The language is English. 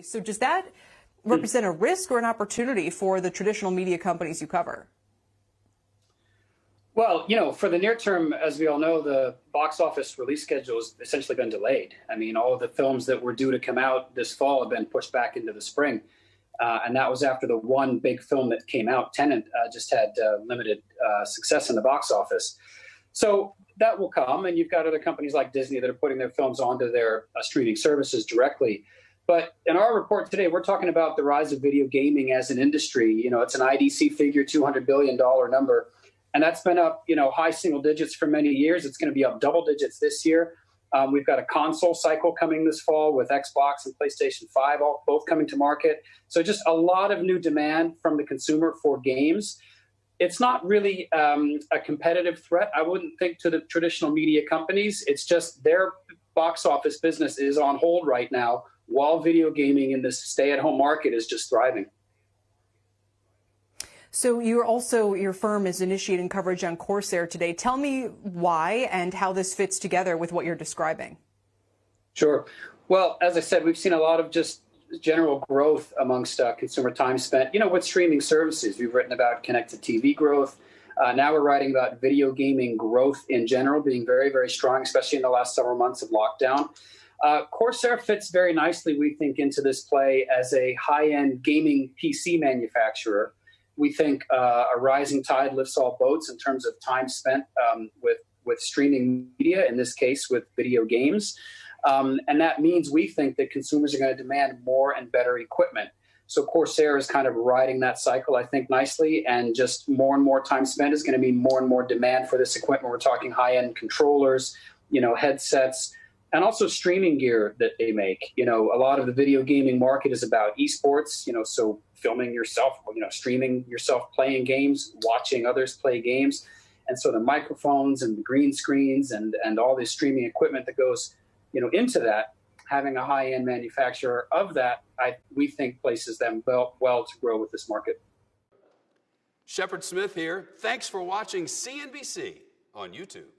So does that represent a risk or an opportunity for the traditional media companies you cover? Well, for the near term, as we all know, the box office release schedule has essentially been delayed. I mean, all of the films that were due to come out this fall have been pushed back into the spring. And that was after the one big film that came out, Tenet, just had limited success in the box office. So that will come, and you've got other companies like Disney that are putting their films onto their streaming services directly. But in our report today, we're talking about the rise of video gaming as an industry. It's an IDC figure, $200 billion number. And that's been up, high single digits for many years. It's going to be up double digits this year. We've got a console cycle coming this fall with Xbox and PlayStation 5 both coming to market. So just a lot of new demand from the consumer for games. It's not really a competitive threat, I wouldn't think, to the traditional media companies. It's just their box office business is on hold right now while video gaming in this stay-at-home market is just thriving. So your firm is initiating coverage on Corsair today. Tell me why and how this fits together with what you're describing. Sure. Well, as I said, we've seen a lot of just general growth amongst consumer time spent, with streaming services. We've written about connected TV growth. Now we're writing about video gaming growth in general being very, very strong, especially in the last several months of lockdown. Corsair fits very nicely, we think, into this play as a high-end gaming PC manufacturer. We think a rising tide lifts all boats in terms of time spent with streaming media, in this case with video games. And that means we think that consumers are going to demand more and better equipment. So Corsair is kind of riding that cycle, I think, nicely. And just more and more time spent is going to mean more and more demand for this equipment. We're talking high-end controllers, headsets, and also streaming gear that they make. A lot of the video gaming market is about esports, so filming yourself, streaming yourself playing games, watching others play games. And so the microphones and the green screens and all this streaming equipment that goes, into that, having a high-end manufacturer of that, we think places them well to grow with this market. Shepard Smith here. Thanks for watching CNBC on YouTube.